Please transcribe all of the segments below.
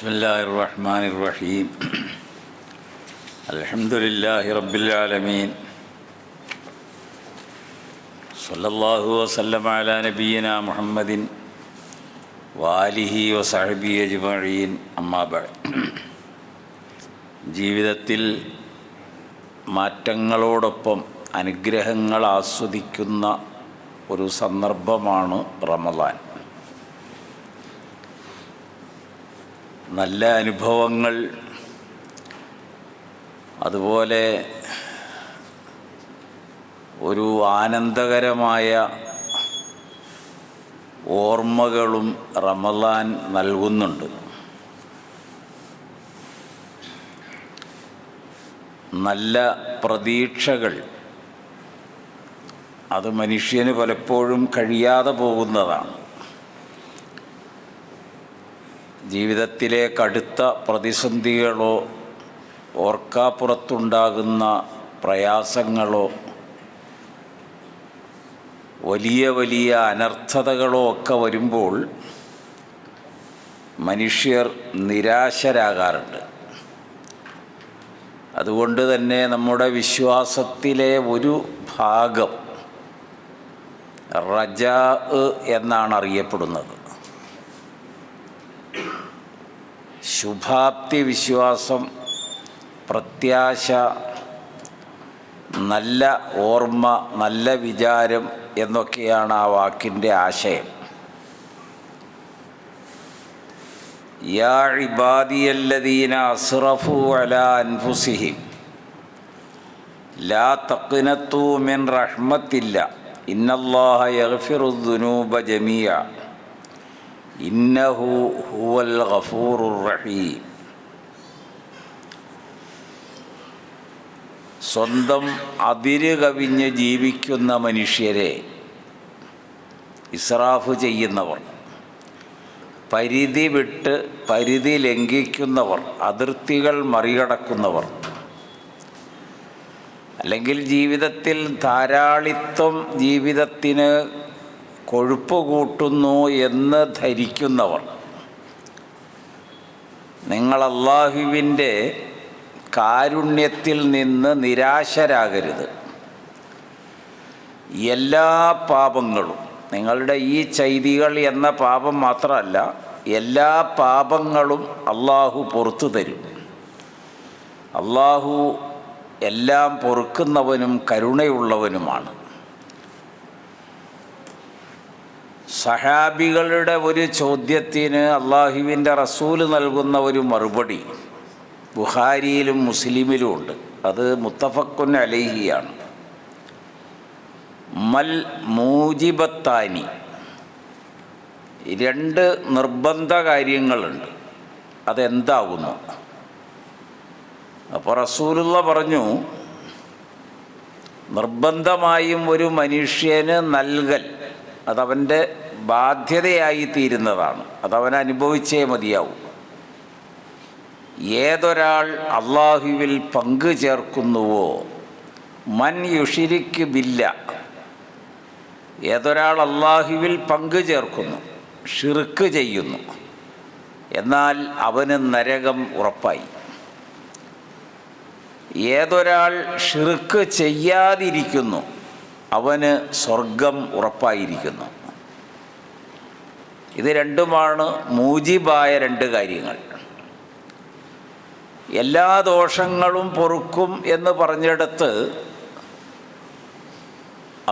ബിസ്മില്ലാഹിർ റഹ്മാനിർ റഹീം. അൽഹംദുലില്ലാഹി റബ്ബിൽ ആലമീൻ. സ്വല്ലല്ലാഹു വസല്ലമ അലാ നബിയിനാ മുഹമ്മദിൻ വആലിഹി വസഹ്ബിഹി അജ്മഈൻ. അമ്മാ ബഅദ്. ജീവിതത്തിൽ മാറ്റങ്ങളോടൊപ്പം അനുഗ്രഹങ്ങൾ ആസ്വദിക്കുന്ന ഒരു സന്ദർഭമാണ് റമളാൻ. നല്ല അനുഭവങ്ങൾ, അതുപോലെ ഒരു ആനന്ദകരമായ ഓർമ്മകളും റമളാൻ നൽകുന്നുണ്ട്. നല്ല പ്രതീക്ഷകൾ അത് മനുഷ്യന് പലപ്പോഴും കഴിയാതെ പോകുന്നതാണ്. ജീവിതത്തിലെ കടുത്ത പ്രതിസന്ധികളോ ഓർക്കാപ്പുറത്തുണ്ടാകുന്ന പ്രയാസങ്ങളോ വലിയ വലിയ അനർത്ഥതകളോ ഒക്കെ വരുമ്പോൾ മനുഷ്യർ നിരാശരാകാറുണ്ട്. അതുകൊണ്ട് തന്നെ നമ്മുടെ വിശ്വാസത്തിലെ ഒരു ഭാഗം റജാ എന്നാണ് അറിയപ്പെടുന്നത്. ശുഭാപ്തി വിശ്വാസം, പ്രത്യാശ, നല്ല ഓർമ്മ, നല്ല വിചാരം എന്നൊക്കെയാണ് ആ വാക്കിൻ്റെ ആശയം. യാ ഇബാദിയല്ലദീന അസ്റഫു അലാ അൻഫുസിഹിം ലാ തഖ്നതു മിൻ റഹ്മത്തില്ലാ ഇന്നല്ലാഹ യഗ്ഫിറുദ്ദുനൂബ ജമീഅ ഇന്നഹു ഹുവൽ ഗഫൂറുർ റഹീം. സ്വന്തം അതിര് കവിഞ്ഞ് ജീവിക്കുന്ന മനുഷ്യരെ, ഇസ്രാഫ് ചെയ്യുന്നവർ, പരിധി വിട്ട് പരിധി ലംഘിക്കുന്നവർ, അതിർത്തികൾ മറികടക്കുന്നവർ, അല്ലെങ്കിൽ ജീവിതത്തിൽ ധാരാളിത്വം ജീവിതത്തിന് കൊഴുപ്പ് കൂട്ടുന്നു എന്ന് ധരിക്കുന്നവർ, നിങ്ങൾ അല്ലാഹുവിൻ്റെ കാരുണ്യത്തിൽ നിന്ന് നിരാശരാകരുത്. എല്ലാ പാപങ്ങളും, നിങ്ങളുടെ ഈ ചെയ്തികൾ എന്ന പാപം മാത്രമല്ല, എല്ലാ പാപങ്ങളും അല്ലാഹു പൊറുത്തു തരും. അല്ലാഹു എല്ലാം പൊറുക്കുന്നവനും കരുണയുള്ളവനുമാണ്. സഹാബികളുടെ ഒരു ചോദ്യത്തിന് അല്ലാഹുവിൻ്റെ റസൂല് നൽകുന്ന ഒരു മറുപടി ബുഖാരിയിലും മുസ്ലിമിലും ഉണ്ട്. അത് മുത്തഫഖുൻ അലൈഹിയാണ്. മൽ മൂജിബത്താനി, രണ്ട് നിർബന്ധ കാര്യങ്ങളുണ്ട്, അതെന്താകുന്നു? അപ്പോൾ റസൂലുള്ള പറഞ്ഞു, നിർബന്ധമായും ഒരു മനുഷ്യന് നൽകൽ അതവൻ്റെ ബാധ്യതയായി തീരുന്നതാണ്. അതവൻ അനുഭവിച്ചേ മതിയാവും. ഏതൊരാൾ അല്ലാഹുവിൽ പങ്കു ചേർക്കുന്നുവോ, മൻ യുഷിരിക്ക് ബില്ല, ഏതൊരാൾ അല്ലാഹുവിൽ പങ്കു ചേർക്കുന്നു, ഷിർക്ക് ചെയ്യുന്നു, എന്നാൽ അവന് നരകം ഉറപ്പായി. ഏതൊരാൾ ഷിർക്ക് ചെയ്യാതിരിക്കുന്നു, അവന് സ്വർഗം ഉറപ്പായിരിക്കുന്നു. ഇത് രണ്ടുമാണ് മൂജിബായ രണ്ട് കാര്യങ്ങൾ. എല്ലാ ദോഷങ്ങളും പൊറുക്കും എന്ന് പറഞ്ഞിടത്ത്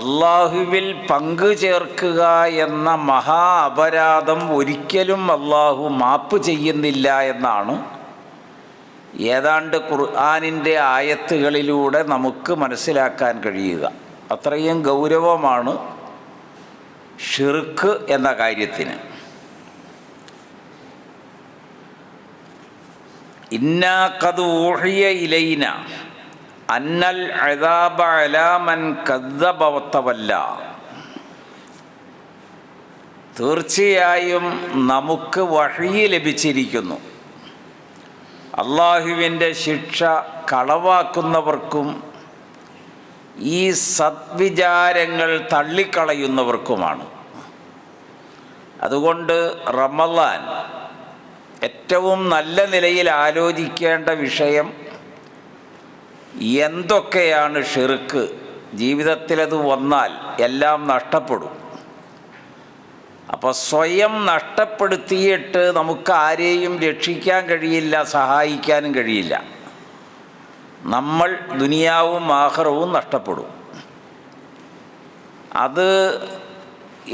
അല്ലാഹുവിൽ പങ്കു ചേർക്കുക എന്ന മഹാ അപരാധം ഒരിക്കലും അല്ലാഹു മാപ്പ് ചെയ്യുന്നില്ല എന്നാണ് ഏതാണ്ട് ഖുർആനിൻ്റെ ആയത്തുകളിലൂടെ നമുക്ക് മനസ്സിലാക്കാൻ കഴിയുക. അത്രയും ഗൗരവമാണ് ഷിർക്ക് എന്ന കാര്യത്തിന്. ഇന്നാ ഖദ് ഊഹിയ ഇലൈന അന്നൽ അദാബ അലാ മൻ കദ്ദബ വതവല്ല, തീർച്ചയായും നമുക്ക് വഹ്യി ലഭിച്ചിരിക്കുന്നു, അല്ലാഹുവിൻ്റെ ശിക്ഷ കളവാക്കുന്നവർക്കും ഈ സദ്വിചാരങ്ങൾ തള്ളിക്കളയുന്നവർക്കുമാണ്. അതുകൊണ്ട് റമളാൻ ഏറ്റവും നല്ല നിലയിൽ ആലോചിക്കേണ്ട വിഷയം എന്തൊക്കെയാണ് ഷിർക്ക്. ജീവിതത്തിലത് വന്നാൽ എല്ലാം നഷ്ടപ്പെടും. അപ്പോൾ സ്വയം നഷ്ടപ്പെടുത്തിയിട്ട് നമുക്ക് ആരെയും രക്ഷിക്കാൻ കഴിയില്ല, സഹായിക്കാനും കഴിയില്ല. നമ്മൾ ദുനിയാവും ആഖിറവും നഷ്ടപ്പെടും. അത്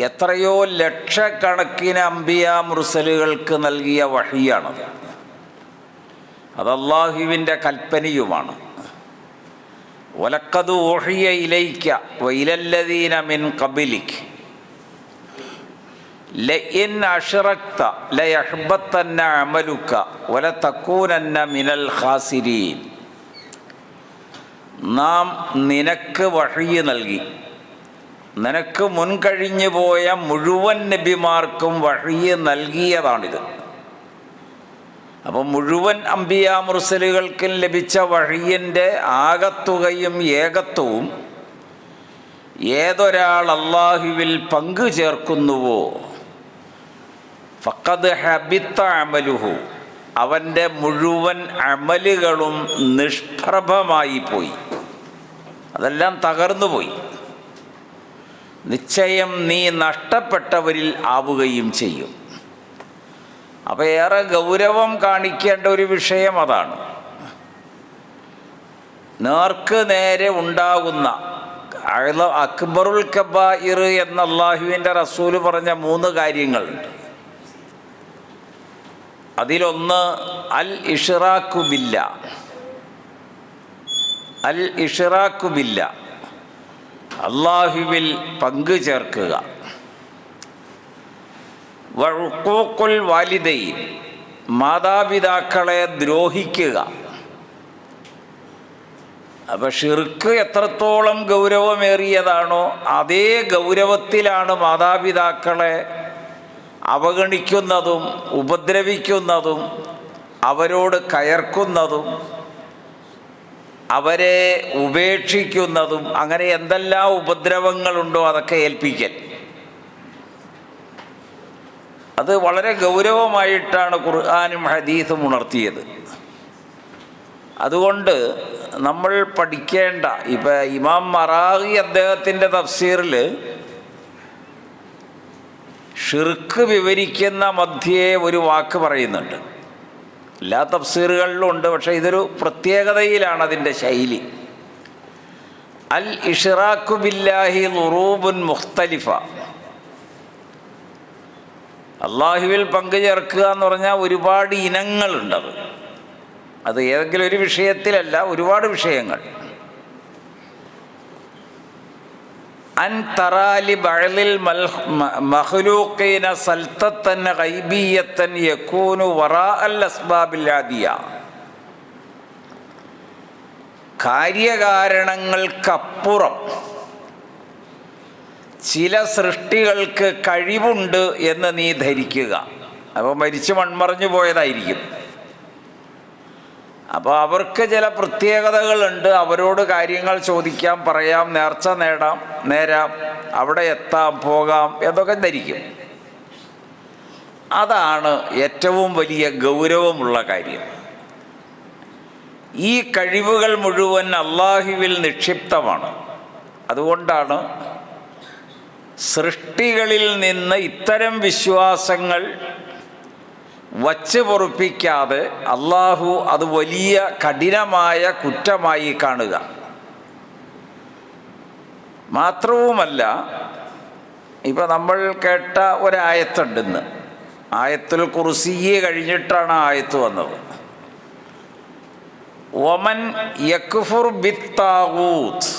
എത്രയോ ലക്ഷക്കണക്കിന് അംബിയാ മുർസലുകൾക്ക് നൽകിയ വഹിയാണത്. അത് അല്ലാഹുവിൻ്റെ കൽപ്പനയുമാണ്. വലഖദ് ഊഹിയ ഇലൈക വഇലല്ലദീന മിൻ ഖബലിക ലഇൻ അശ്റക്ത ലയഹ്ബത്തന്ന അമലുക വലതകൂനന്ന മിനൽ ഖാസിരീൻ. നാം നിനക്ക് വഹി നൽകി. നിനക്ക് മുൻകഴിഞ്ഞു പോയ മുഴുവൻ നബിമാർക്കും വഹി നൽകിയതാണിത്. അപ്പം മുഴുവൻ അംബിയാ മുർസലുകൾക്കും ലഭിച്ച വഹിയിൻ്റെ ആകത്തുകയും ഏകത്വവും ഏതൊരാൾ അല്ലാഹുവിൽ പങ്കു ചേർക്കുന്നുവോ ഫഖദ് ഹബിത്ത അമലുഹു, അവൻ്റെ മുഴുവൻ അമലുകളും നിഷ്പ്രഭമായി പോയി, അതെല്ലാം തകർന്നുപോയി. നിശ്ചയം നീ നഷ്ടപ്പെട്ടവരിൽ ആവുകയും ചെയ്യും. അപ്പോൾ ഏറെ ഗൗരവം കാണിക്കേണ്ട ഒരു വിഷയം അതാണ്. നേർക്ക് നേരെ ഉണ്ടാകുന്ന അക്ബറുൽ കബായിർ എന്ന അല്ലാഹുവിൻ്റെ റസൂല് പറഞ്ഞ 3 കാര്യങ്ങളുണ്ട്. അതിലൊന്ന് അൽ ഇഷ്റാഖു ബില്ലാ. അൽ ഇഷ്റാഖു ബില്ലാ, അല്ലാഹുവിൽ പങ്കു ചേർക്കുക. വഉഖൂഖുൽ വാലിദൈൻ, മാതാപിതാക്കളെ ദ്രോഹിക്കുക. അപ്പോൾ ഷിർക്ക് എത്രത്തോളം ഗൗരവമേറിയതാണോ അതേ ഗൗരവത്തിലാണ് മാതാപിതാക്കളെ അവഗണിക്കുന്നതും ഉപദ്രവിക്കുന്നതും അവരോട് കയർക്കുന്നതും അവരെ ഉപേക്ഷിക്കുന്നതും. അങ്ങനെ എന്തെല്ലാം ഉപദ്രവങ്ങളുണ്ടോ അതൊക്കെ ഏൽപ്പിക്കൽ. അത് വളരെ ഗൗരവമായിട്ടാണ് ഖുർആനും ഹദീസും ഉണർത്തിയത്. അതുകൊണ്ട് നമ്മൾ പഠിക്കേണ്ട, ഇപ്പം ഇമാം മറാഗി അദ്ദേഹത്തിൻ്റെ തഫ്സീറിൽ ഷിർക്ക് വിവരിക്കുന്ന മധ്യേ ഒരു വാക്ക് പറയുന്നുണ്ട്. എല്ലാ തഫ്സീറുകളിലും ഉണ്ട്, പക്ഷേ ഇതൊരു പ്രത്യേകതയിലാണ് അതിൻ്റെ ശൈലി. അൽ ഇഷ്റാഖു ബില്ലാഹി ളുറൂബുൻ മുഖ്തലിഫ. അള്ളാഹുവിൽ പങ്കു ചേർക്കുക എന്ന് പറഞ്ഞാൽ ഒരുപാട് ഇനങ്ങളുണ്ടത്. അത് ഏതെങ്കിലും ഒരു വിഷയത്തിലല്ല, ഒരുപാട് വിഷയങ്ങൾ. അൻ തറാലി ബഅലിൽ മഖ്ലൂഖീന സൽത്തൻ ഗൈബിയത്തൻ യകൂനു വറാഅൽ അസ്ബാബിൽ ആദിയ. കാര്യകാരണങ്ങൾക്കപ്പുറം ചില സൃഷ്ടികൾക്ക് കഴിവുണ്ട് എന്ന് നീ ധരിക്കുക. അപ്പോൾ മരിച്ചു മൺമറഞ്ഞു പോയതായിരിക്കും. അപ്പോൾ അവർക്ക് ചില പ്രത്യേകതകളുണ്ട്. അവരോട് കാര്യങ്ങൾ ചോദിക്കാം, പറയാം, നേർച്ച നേരാം, അവിടെ എത്താം, പോകാം എന്നൊക്കെ ധരിക്കും. അതാണ് ഏറ്റവും വലിയ ഗൗരവമുള്ള കാര്യം. ഈ കഴിവുകൾ മുഴുവൻ അല്ലാഹുവിൽ നിക്ഷിപ്തമാണ്. അതുകൊണ്ടാണ് സൃഷ്ടികളിൽ നിന്ന് ഇത്തരം വിശ്വാസങ്ങൾ വച്ച് പൊറുപ്പിക്കാതെ അള്ളാഹു അത് വലിയ കഠിനമായ കുറ്റമായി കാണുക. മാത്രവുമല്ല, ഇപ്പം നമ്മൾ കേട്ട ഒരായത്തുണ്ടെന്ന്, ആയത്തുൽ കുർസിയ്യ് കഴിഞ്ഞിട്ടാണ് ആയത്ത് വന്നത്. വമൻ യക്ഫുർ ബിത്താഗൂത്ത്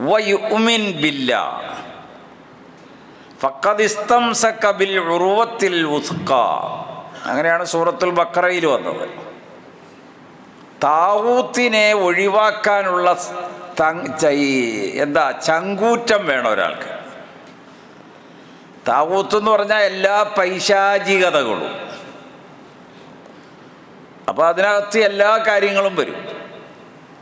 വയുമിൻ ബില്ലാഹ് ഫഖദ് ഇസ്തംസക ബിൽ ഉർവത്തിൽ വുസ്ഖാ. അങ്ങനെയാണ് സൂറത്തുൽ ബഖറയിൽ വന്നത്. താവൂത്തിനെ ഒഴിവാക്കാനുള്ള ചങ്കൂറ്റം വേണം ഒരാൾക്ക്. താവൂത്ത് എന്ന് പറഞ്ഞാൽ എല്ലാ പൈശാചികതകളും. അപ്പോൾ അതിനകത്ത് എല്ലാ കാര്യങ്ങളും വരും.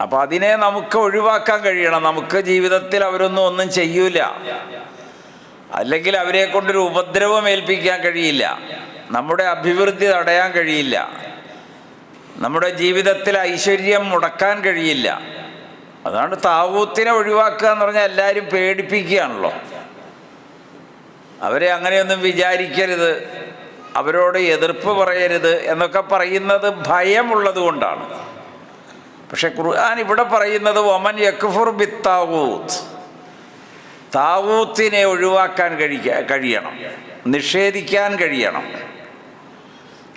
അപ്പോൾ അതിനെ നമുക്ക് ഒഴിവാക്കാൻ കഴിയണം. നമുക്ക് ജീവിതത്തിൽ ഒന്നും ചെയ്യൂല, അല്ലെങ്കിൽ അവരെ കൊണ്ടൊരു ഉപദ്രവം ഏൽപ്പിക്കാൻ കഴിയില്ല. നമ്മുടെ അഭിവൃദ്ധി തടയാൻ കഴിയില്ല, നമ്മുടെ ജീവിതത്തിൽ ഐശ്വര്യം മുടക്കാൻ കഴിയില്ല. അതാണ് താവൂത്തിനെ ഒഴിവാക്കുക എന്ന് പറഞ്ഞാൽ എല്ലാവരും പേടിപ്പിക്കുകയാണല്ലോ. അവരെ അങ്ങനെയൊന്നും വിചാരിക്കരുത്, അവരോട് എതിർപ്പ് പറയരുത് എന്നൊക്കെ പറയുന്നത് ഭയമുള്ളത് കൊണ്ടാണ്. പക്ഷെ ഖുർആൻ ഇവിടെ പറയുന്നത് വമൻ യക്ഫുർ ബിത്താവൂത്ത്, താവൂത്തിനെ ഒഴിവാക്കാൻ കഴിയണം, നിഷേധിക്കാൻ കഴിയണം.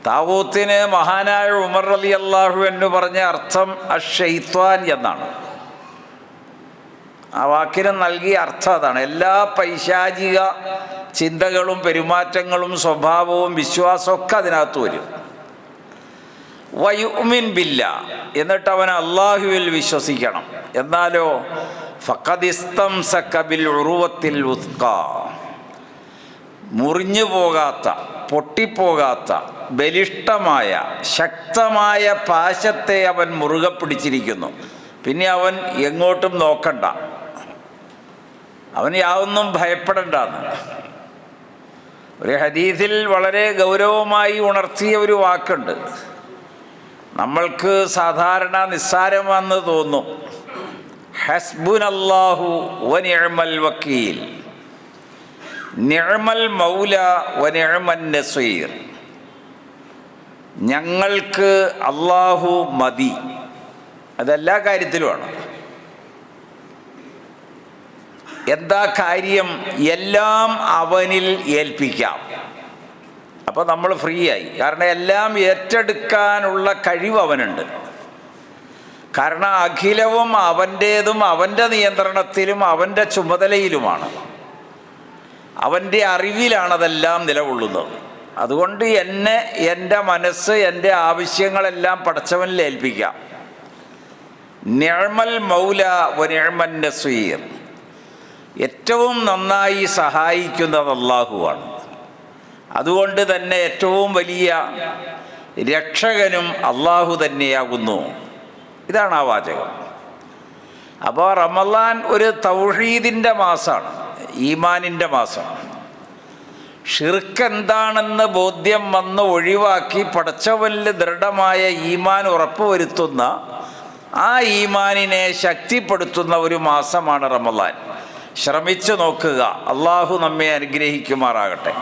താവൂത്തിന് മഹാനായ ഉമർ റളിയല്ലാഹു അൻഹു പറഞ്ഞ അർത്ഥം അശ്ശൈത്വാൻ എന്നാണ്. ആ വാക്കിന് നൽകിയ അർത്ഥം അതാണ്. എല്ലാ പൈശാചിക ചിന്തകളും പെരുമാറ്റങ്ങളും സ്വഭാവവും വിശ്വാസമൊക്കെ അതിനകത്ത് വരും. വയുമിൻ ബില്ല, എന്നിട്ട് അവൻ അള്ളാഹുവിൽ വിശ്വസിക്കണം. എന്നാലോ ഫഖദിസ്തംസക ബിൽ ഉറുവത്തിൽ വുത്ഖാ, മുറിഞ്ഞു പോകാത്ത, പൊട്ടിപ്പോകാത്ത, ബലിഷ്ഠമായ, ശക്തമായ പാശത്തെ അവൻ മുറുകെ പിടിച്ചിരിക്കുന്നു. പിന്നെ അവൻ എങ്ങോട്ടും നോക്കണ്ട, അവൻ യാതൊന്നും ഭയപ്പെടണ്ടെന്ന്. ഒരു ഹദീസിൽ വളരെ ഗൗരവമായി ഉണർത്തിയ ഒരു വാക്കുണ്ട്. നമ്മൾക്ക് സാധാരണ നിസ്സാരമെന്ന് തോന്നും. ഹസ്ബുനല്ലാഹു വനിഅമൽ വക്കീൽ, നിഅമൽ മൗല വനിഅമൻ നസീർ. ഞങ്ങൾക്ക് അല്ലാഹു മതി. അതെല്ലാ കാര്യത്തിലുമാണ്. എന്താ കാര്യം? എല്ലാം അവനിൽ ഏൽപ്പിക്കാം. അപ്പോൾ നമ്മൾ ഫ്രീ ആയി. കാരണം എല്ലാം ഏറ്റെടുക്കാനുള്ള കഴിവ് അവനുണ്ട്. കാരണം അഖിലവും അവൻ്റേതും അവൻ്റെ നിയന്ത്രണത്തിലും അവൻ്റെ ചുമതലയിലുമാണ്. അവൻ്റെ അറിവിലാണതെല്ലാം നിലകൊള്ളുന്നത്. അതുകൊണ്ട് എന്നെ, എൻ്റെ മനസ്സ്, എൻ്റെ ആവശ്യങ്ങളെല്ലാം പടച്ചവനിൽ ഏൽപ്പിക്കാം. നിഅമൽ മൗല വനിഅമൻ നസീർ, ഏറ്റവും നന്നായി സഹായിക്കുന്നത് അല്ലാഹുവാണ്. അതുകൊണ്ട് തന്നെ ഏറ്റവും വലിയ രക്ഷകനും അല്ലാഹു തന്നെയാകുന്നു. ഇതാണ് ആ വാചകം. അപ്പോൾ റമളാൻ ഒരു തൗഹീദിൻ്റെ മാസമാണ്, ഈമാനിൻ്റെ മാസം. ഷിർക്ക് എന്താണെന്ന് ബോധ്യം വന്ന് ഒഴിവാക്കി പടച്ചവനിൽ ദൃഢമായ ഈമാൻ ഉറപ്പുവരുത്തുന്ന, ആ ഈമാനിനെ ശക്തിപ്പെടുത്തുന്ന ഒരു മാസമാണ് റമളാൻ. ശ്രമിച്ചു നോക്കുക. അള്ളാഹു നമ്മെ അനുഗ്രഹിക്കുമാറാകട്ടെ.